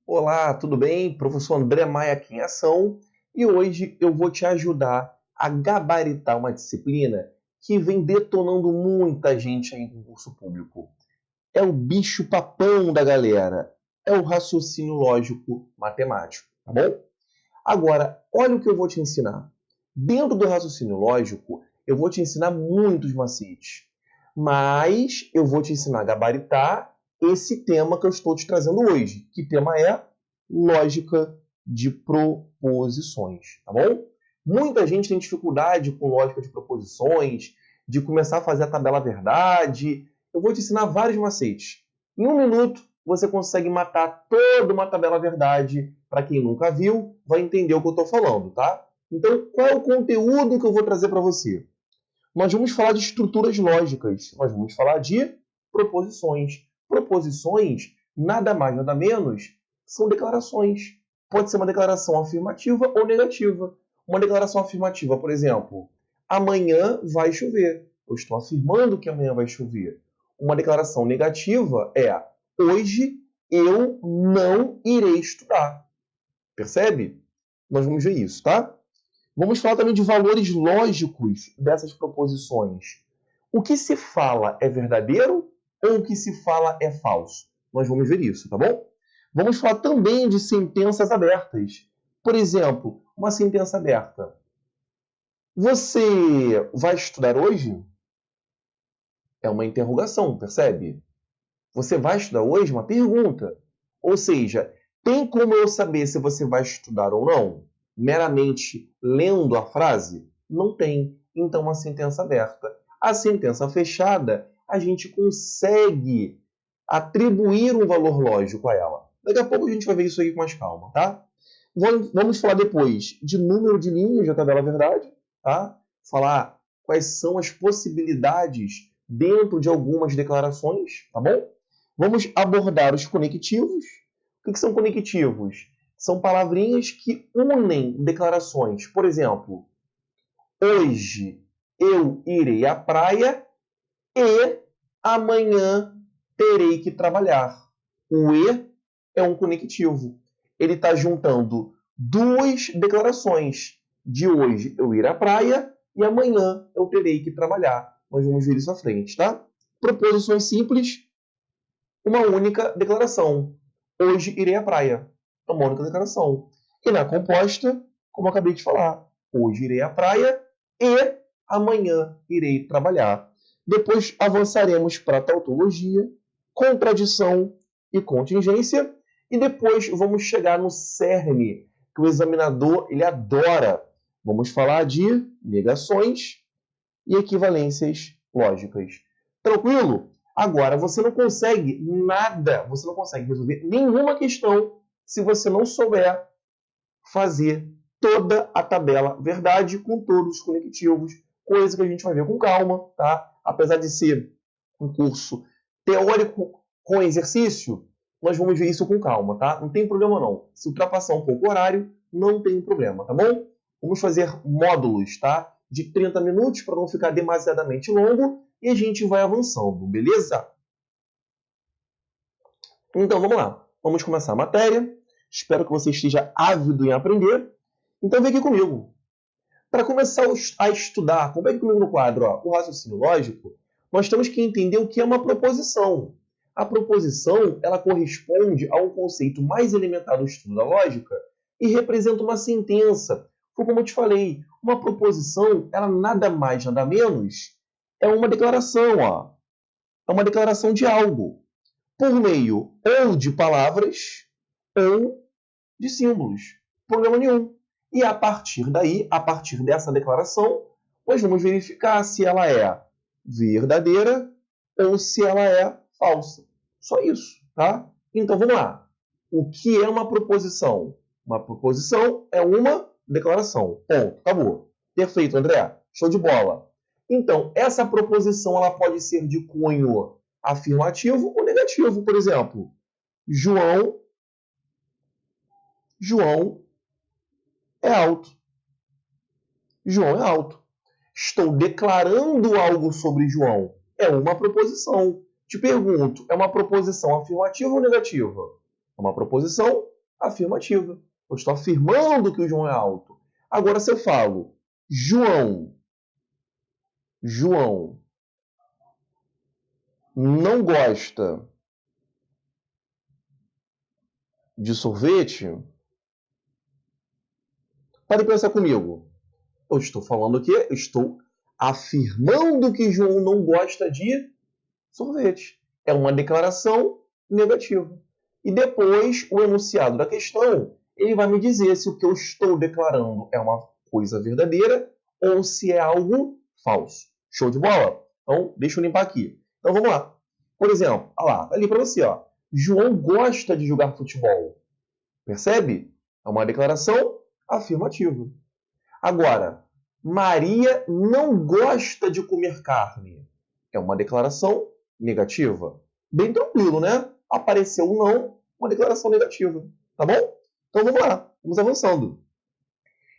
Olá, tudo bem? Professor André Maia aqui em ação e hoje eu vou te ajudar a gabaritar uma disciplina que vem detonando muita gente aí no concurso público. É o bicho-papão da galera, é o raciocínio lógico matemático, tá bom? Agora, olha o que eu vou te ensinar. Dentro do raciocínio lógico, eu vou te ensinar muitos macetes, mas eu vou te ensinar a gabaritar esse tema que eu estou te trazendo hoje. Que tema é? Lógica de proposições, tá bom? Muita gente tem dificuldade com lógica de proposições, de começar a fazer a tabela verdade. Eu vou te ensinar vários macetes. Em 1 minuto, você consegue matar toda uma tabela verdade. Para quem nunca viu, vai entender o que eu estou falando, tá? Então, qual é o conteúdo que eu vou trazer para você? Nós vamos falar de estruturas lógicas. Nós vamos falar de proposições. Proposições, nada mais, nada menos, são declarações. Pode ser uma declaração afirmativa ou negativa. Uma declaração afirmativa, por exemplo, amanhã vai chover. Eu estou afirmando que amanhã vai chover. Uma declaração negativa é hoje eu não irei estudar. Percebe? Nós vamos ver isso, tá? Vamos falar também de valores lógicos dessas proposições. O que se fala é verdadeiro ou o que se fala é falso? Nós vamos ver isso, tá bom? Vamos falar também de sentenças abertas. Por exemplo, uma sentença aberta. Você vai estudar hoje? É uma interrogação, percebe? Você vai estudar hoje? Uma pergunta. Ou seja, tem como eu saber se você vai estudar ou não? Meramente lendo a frase? Não tem. Então, uma sentença aberta. A sentença fechada, a gente consegue atribuir um valor lógico a ela. Daqui a pouco a gente vai ver isso aí com mais calma, tá? Vamos falar depois de número de linhas da tabela verdade, tá? Falar quais são as possibilidades dentro de algumas declarações, tá bom? Vamos abordar os conectivos. O que são conectivos? São palavrinhas que unem declarações. Por exemplo, hoje eu irei à praia e amanhã terei que trabalhar. O e é um conectivo. Ele está juntando duas declarações. De hoje eu ir à praia e amanhã eu terei que trabalhar. Nós vamos ver isso à frente, tá? Proposições simples, uma única declaração. Hoje irei à praia. É uma única declaração. E na composta, como eu acabei de falar, hoje irei à praia e amanhã irei trabalhar. Depois avançaremos para tautologia, contradição e contingência. E depois vamos chegar no cerne, que o examinador ele adora. Vamos falar de negações e equivalências lógicas. Tranquilo? Agora, você não consegue nada, você não consegue resolver nenhuma questão se você não souber fazer toda a tabela verdade com todos os conectivos, coisa que a gente vai ver com calma, tá? Apesar de ser um curso teórico com exercício, nós vamos ver isso com calma, tá? Não tem problema não. Se ultrapassar um pouco o horário, não tem problema, tá bom? Vamos fazer módulos, tá? De 30 minutos para não ficar demasiadamente longo e a gente vai avançando, beleza? Então vamos lá. Vamos começar a matéria. Espero que você esteja ávido em aprender. Então vem aqui comigo. Para começar a estudar, acompanhe comigo no quadro, ó, o raciocínio lógico, nós temos que entender o que é uma proposição. A proposição, ela corresponde a um conceito mais elementar do estudo da lógica e representa uma sentença. Foi como eu te falei, uma proposição, ela nada mais, nada menos, é uma declaração, ó. É uma declaração de algo, por meio ou de palavras ou de símbolos. Problema nenhum. E a partir daí, a partir dessa declaração, nós vamos verificar se ela é verdadeira ou se ela é falsa. Só isso, tá? Então vamos lá. O que é uma proposição? Uma proposição é uma declaração. Ponto. Acabou. Perfeito, André. Show de bola. Então, essa proposição ela pode ser de cunho afirmativo ou negativo. Por exemplo, João é alto. João é alto. Estou declarando algo sobre João. É uma proposição. Te pergunto, é uma proposição afirmativa ou negativa? É uma proposição afirmativa. Eu estou afirmando que o João é alto. Agora, se eu falo, João não gosta de sorvete, pare pensar comigo. Eu estou falando o quê? Eu estou afirmando que João não gosta de sorvete. É uma declaração negativa. E depois, o enunciado da questão, ele vai me dizer se o que eu estou declarando é uma coisa verdadeira ou se é algo falso. Show de bola? Então, deixa eu limpar aqui. Então, vamos lá. Por exemplo, olha lá, ali para você, ó. João gosta de jogar futebol. Percebe? É uma declaração afirmativa. Agora, Maria não gosta de comer carne. É uma declaração negativa. Bem tranquilo, né? Apareceu um não, uma declaração negativa. Tá bom? Então vamos lá, vamos avançando.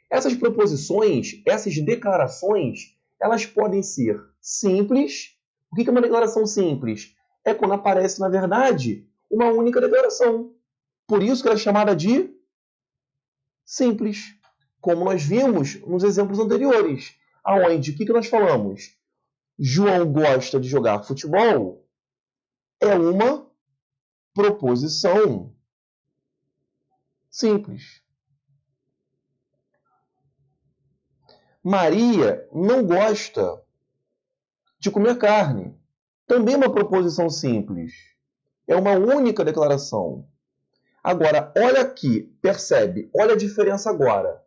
Essas proposições, essas declarações, elas podem ser simples. O que é uma declaração simples? É quando aparece, na verdade, uma única declaração. Por isso que ela é chamada de simples. Como nós vimos nos exemplos anteriores. Aonde, o que nós falamos? João gosta de jogar futebol é uma proposição simples. Maria não gosta de comer carne. Também é uma proposição simples. É uma única declaração. Agora, olha aqui, percebe? Olha a diferença agora.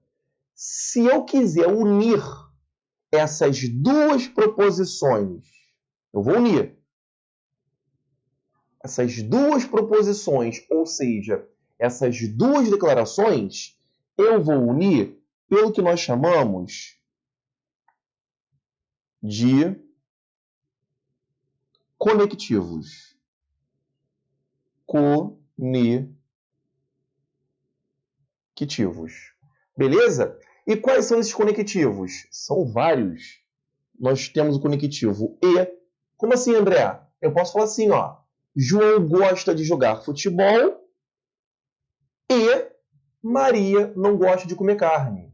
Se eu quiser unir essas duas proposições, eu vou unir essas duas proposições, ou seja, essas duas declarações, eu vou unir pelo que nós chamamos de conectivos. Conectivos. Beleza? E quais são esses conectivos? São vários. Nós temos o conectivo e. Como assim, André? Eu posso falar assim, ó. João gosta de jogar futebol e Maria não gosta de comer carne.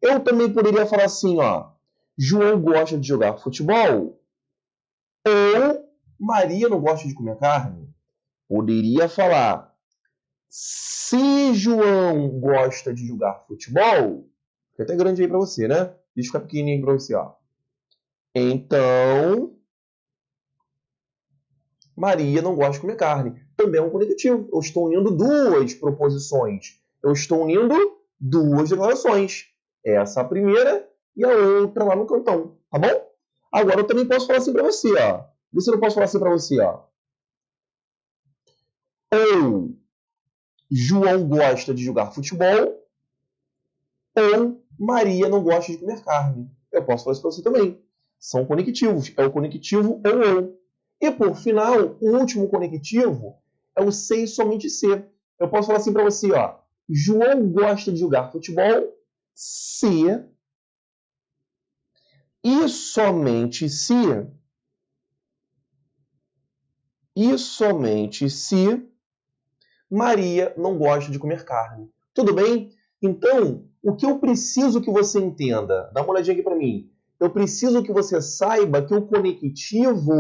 Eu também poderia falar assim, ó. João gosta de jogar futebol ou Maria não gosta de comer carne. Poderia falar, se João gosta de jogar futebol, fica até grande aí para você, né? Deixa eu ficar pequenininho para você, ó. Então, Maria não gosta de comer carne. Também é um conectivo. Eu estou unindo duas proposições. Eu estou unindo duas declarações. Essa a primeira e a outra lá no cantão. Tá bom? Agora eu também posso falar assim para você, ó. Vê se eu não posso falar assim para você, ó. Ou João gosta de jogar futebol, ou Maria não gosta de comer carne. Eu posso falar isso para você também. São conectivos. É o conectivo ou. E por final, o último conectivo é o se e somente se. Eu posso falar assim para você, ó. João gosta de jogar futebol se e somente se Maria não gosta de comer carne. Tudo bem? Então, o que eu preciso que você entenda, dá uma olhadinha aqui para mim. Eu preciso que você saiba que o conectivo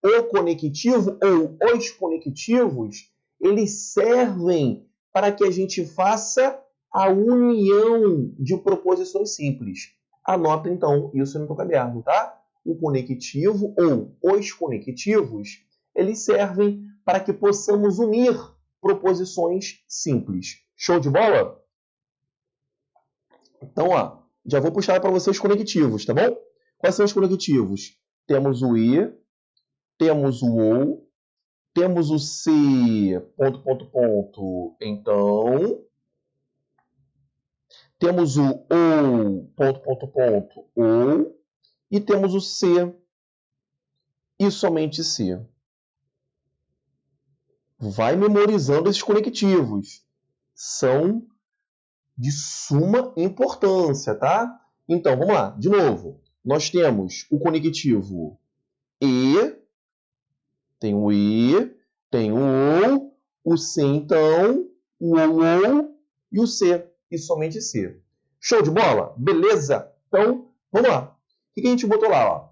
ou os conectivos, eles servem para que a gente faça a união de proposições simples. Anota, então, isso no teu caderno, tá? O conectivo ou os conectivos, eles servem para que possamos unir proposições simples. Show de bola? Então, ó, já vou puxar para vocês os conectivos, tá bom? Quais são os conectivos? Temos o e, temos o ou, temos o se, então, temos o ou, ou, e temos o se e somente se. Vai memorizando esses conectivos. São de suma importância, tá? Então, vamos lá, de novo. Nós temos o conectivo e, tem o ou, o se então, o ou e o se, e somente se. Show de bola? Beleza? Então, vamos lá. O que a gente botou lá? Ó?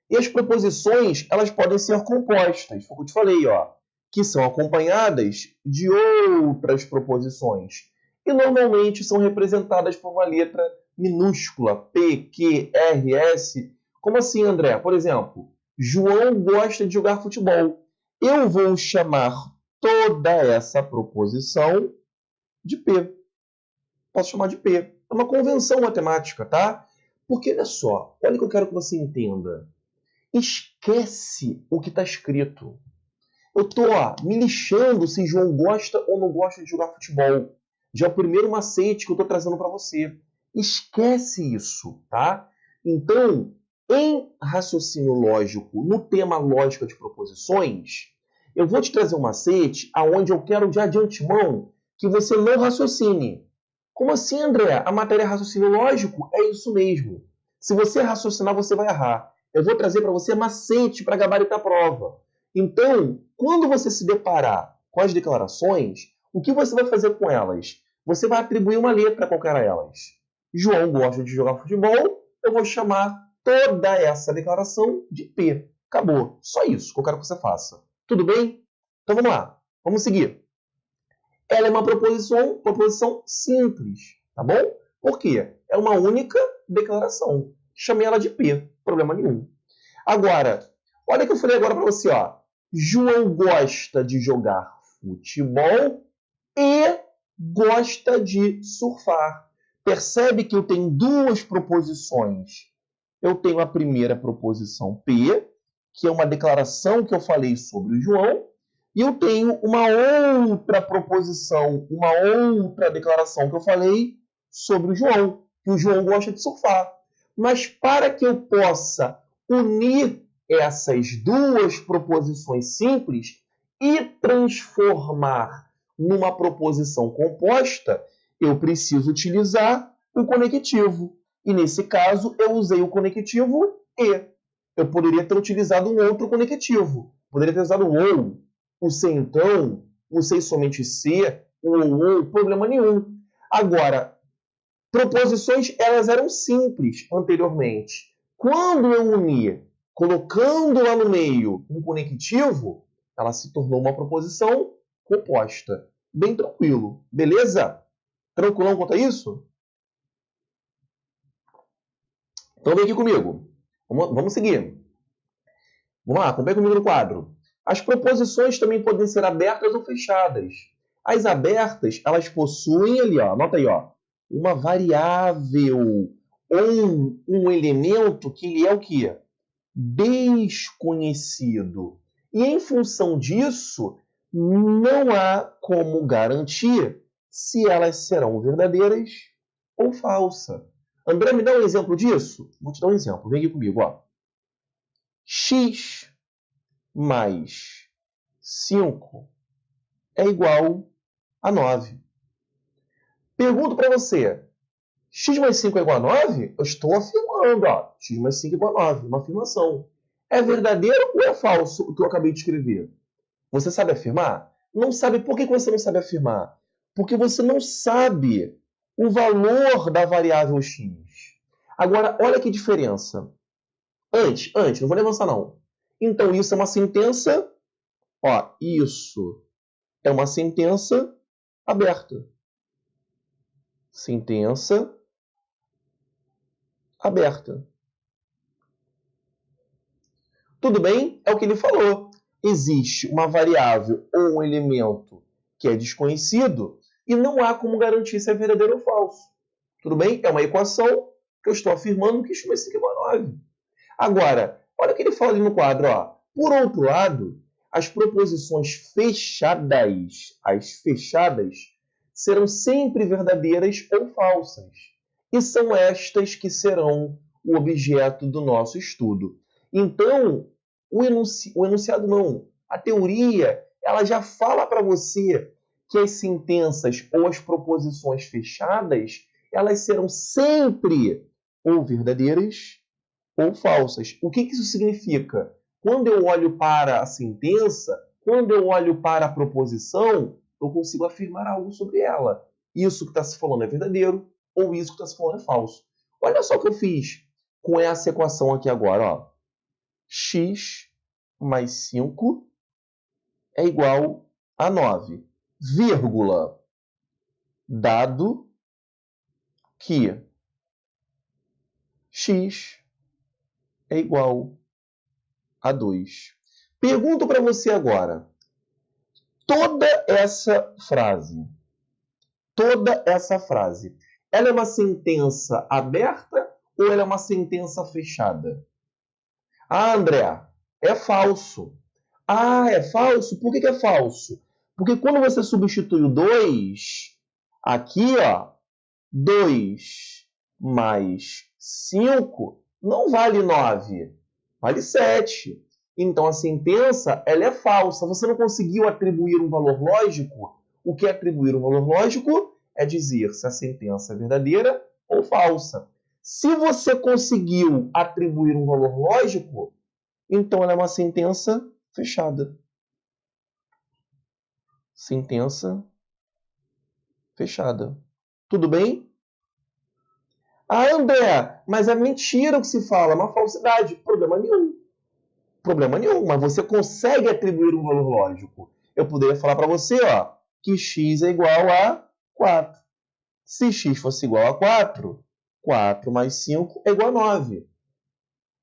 E as proposições, elas podem ser compostas, foi o que eu te falei, ó, que são acompanhadas de outras proposições. E normalmente são representadas por uma letra minúscula, P, Q, R, S. Como assim, André? Por exemplo, João gosta de jogar futebol. Eu vou chamar toda essa proposição de P. Posso chamar de P. É uma convenção matemática, tá? Porque, olha só, olha o que eu quero que você entenda. Esquece o que está escrito. Eu estou me lixando se João gosta ou não gosta de jogar futebol. Já é o primeiro macete que eu estou trazendo para você. Esquece isso, tá? Então, em raciocínio lógico, no tema lógica de proposições, eu vou te trazer um macete aonde eu quero já de antemão que você não raciocine. Como assim, André? A matéria é raciocínio lógico? É isso mesmo. Se você raciocinar, você vai errar. Eu vou trazer para você macete para gabaritar a prova. Então, quando você se deparar com as declarações, o que você vai fazer com elas? Você vai atribuir uma letra a qualquer delas. João gosta de jogar futebol, eu vou chamar toda essa declaração de P. Acabou. Só isso que eu quero que você faça. Tudo bem? Então vamos lá. Vamos seguir. Ela é uma proposição simples, tá bom? Por quê? É uma única declaração. Chamei ela de P, problema nenhum. Agora, olha o que eu falei agora para você, ó. João gosta de jogar futebol e gosta de surfar. Percebe que eu tenho duas proposições. Eu tenho a primeira proposição P, que é uma declaração que eu falei sobre o João, e eu tenho uma outra proposição, uma outra declaração que eu falei sobre o João, que o João gosta de surfar. Mas para que eu possa unir essas duas proposições simples e transformar numa proposição composta, eu preciso utilizar o conectivo. E nesse caso, eu usei o conectivo e. Eu poderia ter utilizado um outro conectivo. Poderia ter usado o ou, o se então, o se somente se, o ou, problema nenhum. Agora, proposições, elas eram simples anteriormente. Quando eu uni, colocando lá no meio um conectivo, ela se tornou uma proposição composta. Bem tranquilo. Beleza? Tranquilão quanto a isso? Então vem aqui comigo. Vamos seguir. Vamos lá, acompanha comigo no quadro. As proposições também podem ser abertas ou fechadas. As abertas, elas possuem ali, ó, anota aí, ó, uma variável ou um elemento que ele é o quê? Desconhecido. E em função disso, não há como garantir se elas serão verdadeiras ou falsas. André, me dá um exemplo disso? Vou te dar um exemplo. Vem aqui comigo, ó. X mais 5 é igual a 9. Pergunto para você, x mais 5 é igual a 9? Eu estou afirmando, ó, x mais 5 é igual a 9, uma afirmação. É verdadeiro ou é falso o que eu acabei de escrever? Você sabe afirmar? Não sabe. Por que você não sabe afirmar? Porque você não sabe o valor da variável x. Agora, olha que diferença. Antes, não vou nem avançar não. Então, isso é uma sentença. Ó, isso é uma sentença aberta. Sentença aberta. Tudo bem? É o que ele falou. Existe uma variável ou um elemento que é desconhecido e não há como garantir se é verdadeiro ou falso. Tudo bem? É uma equação que eu estou afirmando que x mais 5 é igual a 9. Agora, olha o que ele fala ali no quadro. Ó. Por outro lado, as proposições fechadas, as fechadas, serão sempre verdadeiras ou falsas. E são estas que serão o objeto do nosso estudo. Então, o enunciado não, a teoria, ela já fala para você que as sentenças ou as proposições fechadas, elas serão sempre ou verdadeiras ou falsas. O que isso significa? Quando eu olho para a sentença, quando eu olho para a proposição, eu consigo afirmar algo sobre ela. Isso que está se falando é verdadeiro ou isso que está se falando é falso. Olha só o que eu fiz com essa equação aqui agora. Ó. X mais 5 é igual a 9, vírgula, dado que x é igual a 2. Pergunto para você agora, toda essa frase, ela é uma sentença aberta ou ela é uma sentença fechada? Ah, André, é falso. Ah, é falso? Por que é falso? Porque quando você substitui o 2, aqui, ó, 2 mais 5 não vale 9, vale 7. Então, a sentença ela é falsa. Você não conseguiu atribuir um valor lógico. O que é atribuir um valor lógico é dizer se a sentença é verdadeira ou falsa. Se você conseguiu atribuir um valor lógico, então ela é uma sentença fechada. Sentença fechada. Tudo bem? Ah, André, mas é mentira o que se fala, é uma falsidade. Problema nenhum. Problema nenhum, mas você consegue atribuir um valor lógico. Eu poderia falar para você, ó, que x é igual a 4. Se x fosse igual a 4, 4 mais 5 é igual a 9.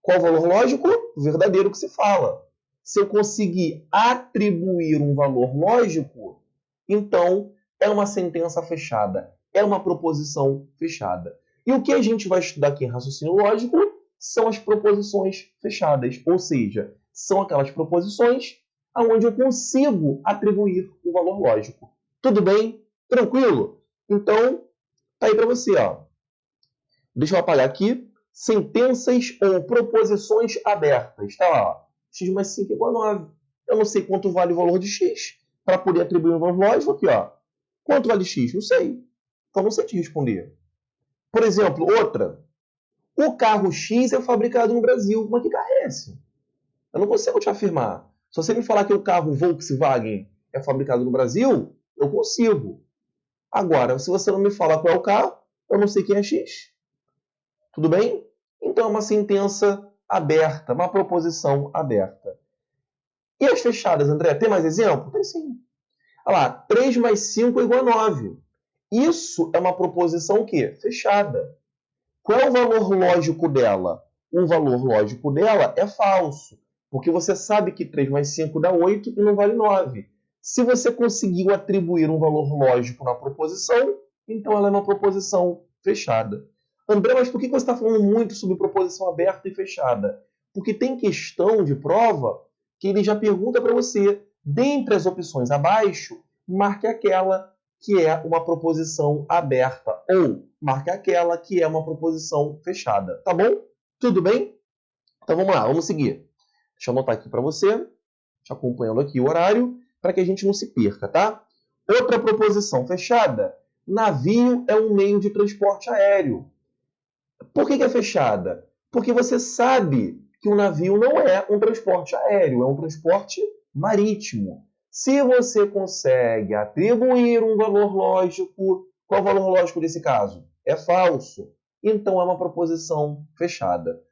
Qual o valor lógico? Verdadeiro que se fala. Se eu conseguir atribuir um valor lógico, então é uma sentença fechada, é uma proposição fechada. E o que a gente vai estudar aqui em raciocínio lógico são as proposições fechadas, ou seja, são aquelas proposições onde eu consigo atribuir um valor lógico. Tudo bem? Tranquilo? Então, tá aí para você, ó. Deixa eu apagar aqui. Sentenças ou proposições abertas. Tá lá, ó. X mais 5 é igual a 9. Eu não sei quanto vale o valor de x. Para poder atribuir um valor lógico aqui, ó. Quanto vale x? Não sei. Então não sei te responder. Por exemplo, outra. O carro X é fabricado no Brasil. Mas que carro é esse? Eu não consigo te afirmar. Se você me falar que o carro Volkswagen é fabricado no Brasil, eu consigo. Agora, se você não me falar qual é o carro, eu não sei quem é X. Tudo bem? Então é uma sentença aberta, uma proposição aberta. E as fechadas, André? Tem mais exemplo? Tem sim. Olha lá, 3 mais 5 é igual a 9. Isso é uma proposição o quê? Fechada. Qual é o valor lógico dela? O valor lógico dela é falso, porque você sabe que 3 mais 5 dá 8 e não vale 9. Se você conseguiu atribuir um valor lógico na proposição, então ela é uma proposição fechada. André, mas por que você está falando muito sobre proposição aberta e fechada? Porque tem questão de prova que ele já pergunta para você, dentre as opções abaixo, marque aquela que é uma proposição aberta ou marque aquela que é uma proposição fechada. Tá bom? Tudo bem? Então vamos lá, vamos seguir. Deixa eu anotar aqui para você, te acompanhando aqui o horário, para que a gente não se perca, tá? Outra proposição fechada, navio é um meio de transporte aéreo. Por que é fechada? Porque você sabe que o navio não é um transporte aéreo, é um transporte marítimo. Se você consegue atribuir um valor lógico, qual é o valor lógico desse caso? É falso. Então é uma proposição fechada.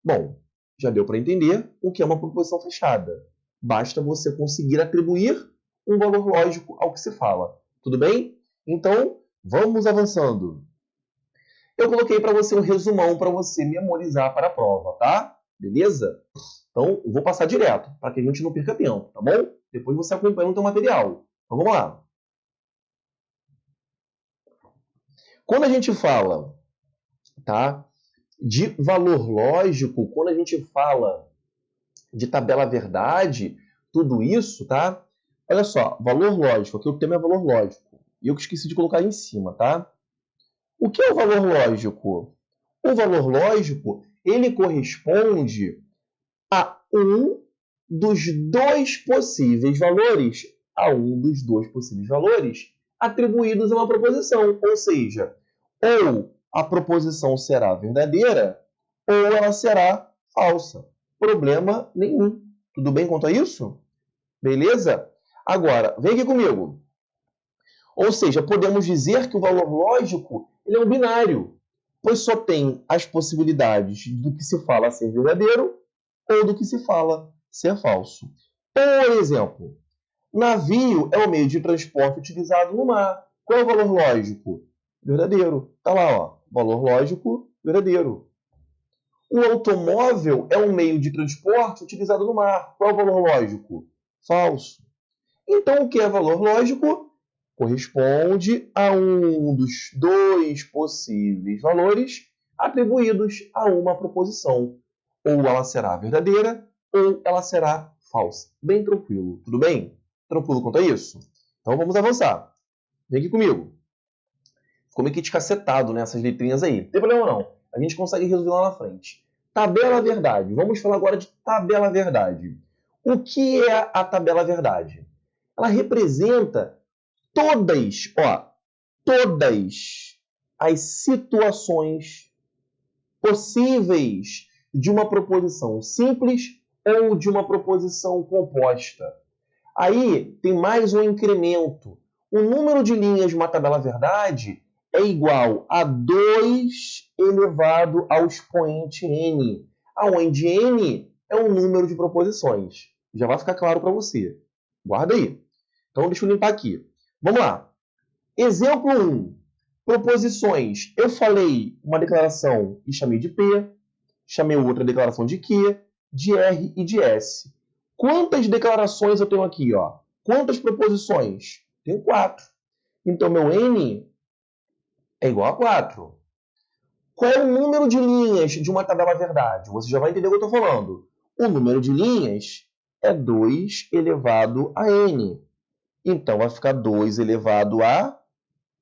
Bom, já deu para entender o que é uma proposição fechada. Basta você conseguir atribuir um valor lógico ao que se fala. Tudo bem? Então, vamos avançando. Eu coloquei para você um resumão para você memorizar para a prova, tá? Beleza? Então, eu vou passar direto, para que a gente não perca tempo, tá bom? Depois você acompanha no teu material. Então, vamos lá. Quando a gente fala, tá, de valor lógico, quando a gente fala de tabela verdade, tudo isso, tá? Olha só, valor lógico, aqui o tema é valor lógico. E eu que esqueci de colocar aí em cima, tá? O que é o valor lógico? O valor lógico, ele corresponde a um dos dois possíveis valores, atribuídos a uma proposição. Ou seja, ou a proposição será verdadeira, ou ela será falsa. Problema nenhum. Tudo bem quanto a isso? Beleza? Agora, vem aqui comigo. Ou seja, podemos dizer que o valor lógico ele é um binário, pois só tem as possibilidades do que se fala ser verdadeiro ou do que se fala ser falso. Por exemplo, navio é o meio de transporte utilizado no mar. Qual é o valor lógico? Verdadeiro. Está lá, ó. Valor lógico, verdadeiro. O automóvel é um meio de transporte utilizado no mar. Qual é o valor lógico? Falso. Então, o que é valor lógico? Corresponde a um dos dois possíveis valores atribuídos a uma proposição. Ou ela será verdadeira, ou ela será falsa. Bem tranquilo, tudo bem? Tranquilo quanto a isso? Então vamos avançar. Vem aqui comigo. Ficou meio que descacetado nessas letrinhas aí. Não tem problema não. A gente consegue resolver lá na frente. Tabela verdade. Vamos falar agora de tabela verdade. O que é a tabela verdade? Ela representa todas as situações possíveis de uma proposição simples ou de uma proposição composta. Aí tem mais um incremento. O número de linhas de uma tabela verdade é igual a 2 elevado ao expoente n, onde n é um número de proposições. Já vai ficar claro para você. Guarda aí. Então, deixa eu limpar aqui. Vamos lá. Exemplo 1. Proposições. Eu falei uma declaração e chamei de P, chamei outra declaração de Q, de R e de S. Quantas declarações eu tenho aqui? Ó? Quantas proposições? Tenho 4. Então, meu N é igual a 4. Qual é o número de linhas de uma tabela verdade? Você já vai entender o que eu estou falando. O número de linhas é 2 elevado a N. Então, vai ficar 2 elevado a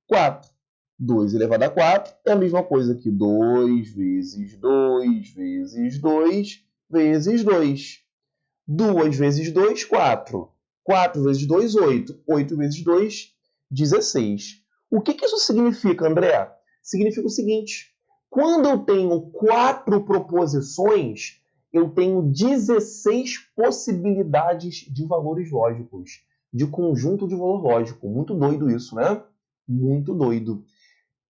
4. 2 elevado a 4 é a mesma coisa que 2 vezes 2 vezes 2 vezes 2. 2 vezes 2, 4. 4 vezes 2, 8. 8 vezes 2, 16. O que isso significa, André? Significa o seguinte. Quando eu tenho 4 proposições, eu tenho 16 possibilidades de valores lógicos, de conjunto de valor lógico. Muito doido isso, né? Muito doido.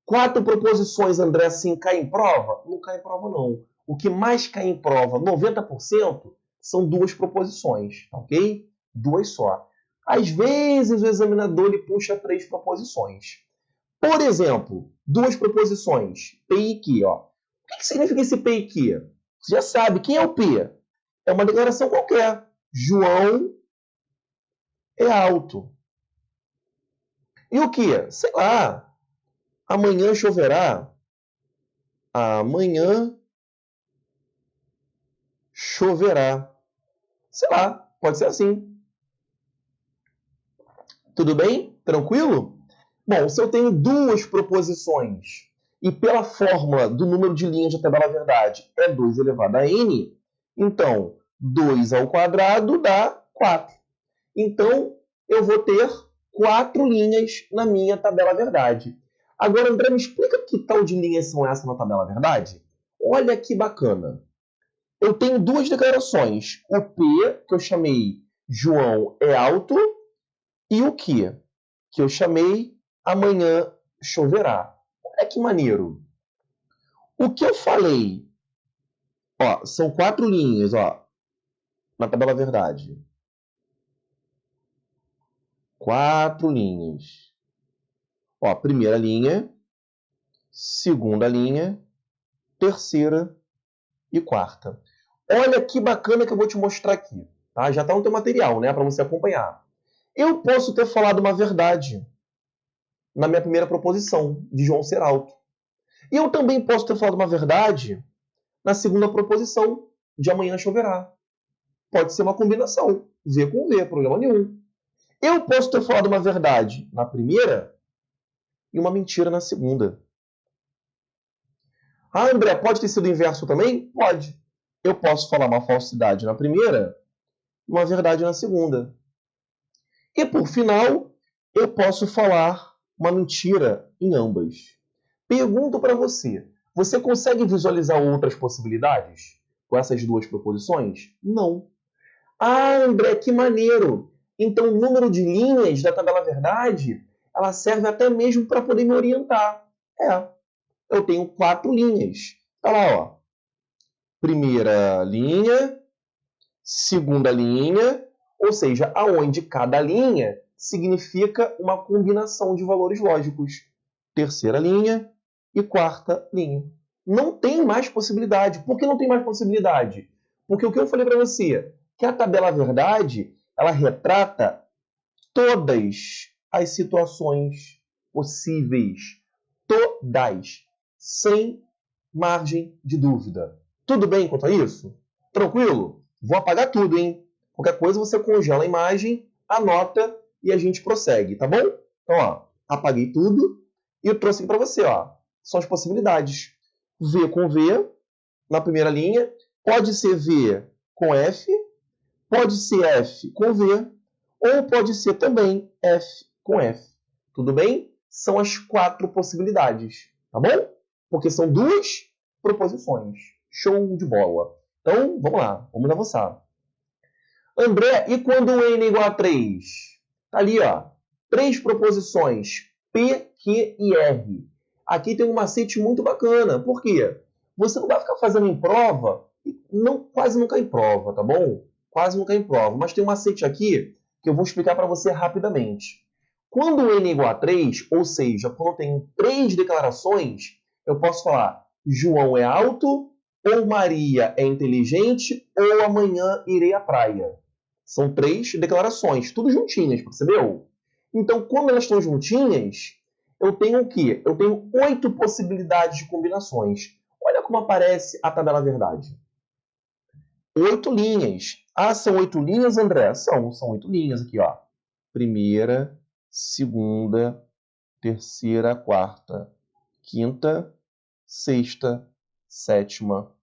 4 proposições, André, assim, cai em prova? Não cai em prova, não. O que mais cai em prova, 90%, são 2 proposições, ok? 2 só. Às vezes, o examinador ele puxa 3 proposições. Por exemplo, 2 proposições, P e Q. Ó. O que significa esse P e Q? Você já sabe, quem é o P? É uma declaração qualquer. João é alto. E o Q? Sei lá. Amanhã choverá. Amanhã choverá. Sei lá, pode ser assim. Tudo bem? Tranquilo? Bom, se eu tenho 2 proposições e pela fórmula do número de linhas da tabela verdade é 2 elevado a n, então 2 ao quadrado dá 4. Então, eu vou ter 4 linhas na minha tabela verdade. Agora, André, me explica que tal de linhas são essas na tabela verdade? Olha que bacana. Eu tenho 2 declarações. O P, que eu chamei João é alto, e o Q, que eu chamei amanhã choverá. Olha que maneiro. O que eu falei, ó, são 4 linhas, ó, na tabela verdade. 4 linhas. Ó, primeira linha, segunda linha, terceira e quarta. Olha que bacana que eu vou te mostrar aqui. Tá? Já está no teu material, né, para você acompanhar. Eu posso ter falado uma verdade na minha primeira proposição, de João ser alto. E eu também posso ter falado uma verdade na segunda proposição, de amanhã choverá. Pode ser uma combinação, V com V, problema nenhum. Eu posso ter falado uma verdade na primeira e uma mentira na segunda. Ah, André, pode ter sido o inverso também? Pode. Eu posso falar uma falsidade na primeira e uma verdade na segunda. E, por final, eu posso falar uma mentira em ambas. Pergunto para você, você consegue visualizar outras possibilidades com essas 2 proposições? Não. Ah, André, que maneiro! Então, o número de linhas da tabela verdade ela serve até mesmo para poder me orientar. Eu tenho 4 linhas. Olha lá, ó. Primeira linha, segunda linha, ou seja, aonde cada linha significa uma combinação de valores lógicos. Terceira linha e quarta linha. Não tem mais possibilidade. Por que não tem mais possibilidade? Porque o que eu falei para você, que a tabela verdade, ela retrata todas as situações possíveis. Todas. Sem margem de dúvida. Tudo bem quanto a isso? Tranquilo? Vou apagar tudo, hein? Qualquer coisa você congela a imagem, anota e a gente prossegue, tá bom? Então, ó, apaguei tudo e eu trouxe aqui para você, ó. São as possibilidades. V com V na primeira linha, pode ser V com F, pode ser F com V, ou pode ser também F com F. Tudo bem? São as 4 possibilidades, tá bom? Porque são 2 proposições. Show de bola. Então, vamos lá, vamos avançar. André, e quando o n é igual a 3? Tá ali, ó. 3 proposições, P, Q e R. Aqui tem um macete muito bacana. Por quê? Você não vai ficar fazendo em prova, quase nunca em prova, tá bom? Quase nunca em prova. Mas tem um macete aqui que eu vou explicar para você rapidamente. Quando o n é igual a 3, ou seja, quando eu tenho 3 declarações, eu posso falar João é alto, ou Maria é inteligente, ou amanhã irei à praia. São 3 declarações, tudo juntinhas, percebeu? Então, quando elas estão juntinhas, eu tenho o quê? Eu tenho 8 possibilidades de combinações. Olha como aparece a tabela verdade. 8 linhas. Ah, são 8 linhas, André? São 8 linhas aqui, ó. Primeira, segunda, terceira, quarta, quinta, sexta, sétima,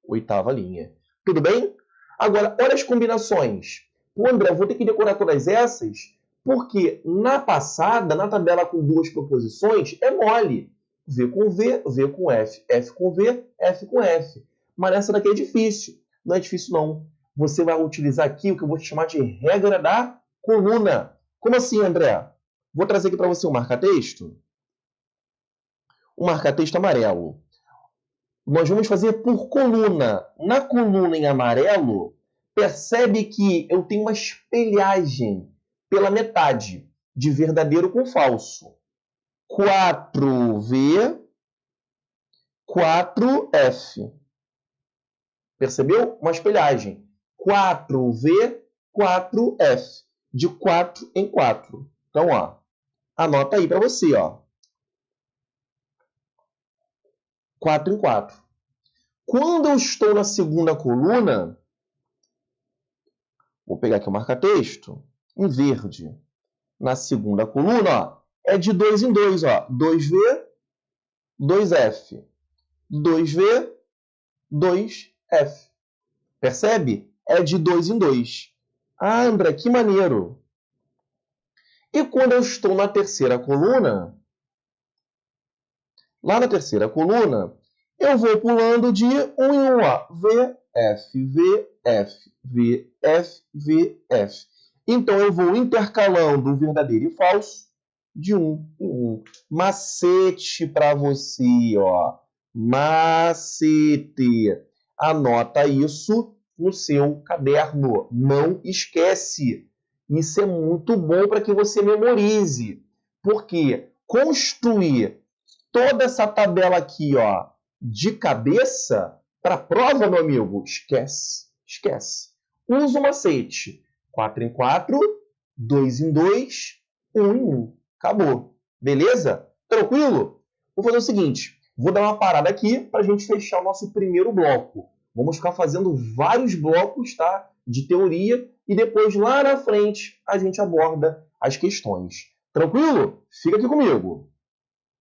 oitava linha. Tudo bem? Agora, olha as combinações. Pô, André, eu vou ter que decorar todas essas, porque na passada, na tabela com 2 proposições, é mole. V com V, V com F, F com V, F com F. Mas essa daqui é difícil. Não é difícil, não. Você vai utilizar aqui o que eu vou te chamar de regra da coluna. Como assim, André? Vou trazer aqui para você um marca-texto. Um marca-texto amarelo. Nós vamos fazer por coluna. Na coluna em amarelo, percebe que eu tenho uma espelhagem pela metade de verdadeiro com falso. 4V, 4F. Percebeu? Uma espelhagem. 4V, 4F. De 4 em 4. Então, ó, anota aí para você, ó. 4 em 4. Quando eu estou na segunda coluna, vou pegar aqui o marca-texto, em verde. Na segunda coluna, ó, é de 2 em 2, ó. 2V, 2F. 2V, 2F. Percebe? É de 2 em 2. Ah, André, que maneiro. E quando eu estou na terceira coluna, lá na terceira coluna, eu vou pulando de 1 em 1, ó. V, F, V, F, V, F, V, F. Então, eu vou intercalando o verdadeiro e falso de 1 em 1. Macete para você, ó. Macete. Anota isso no seu caderno. Não esquece. Isso é muito bom para que você memorize. Porque construir toda essa tabela aqui, ó, de cabeça, para a prova, meu amigo, esquece. Esquece. Usa o macete. 4 em 4, 2 em 2, 1 em 1. Acabou. Beleza? Tranquilo? Vou fazer o seguinte. Vou dar uma parada aqui para a gente fechar o nosso primeiro bloco. Vamos ficar fazendo vários blocos, tá? De teoria. E depois, lá na frente, a gente aborda as questões. Tranquilo? Fica aqui comigo.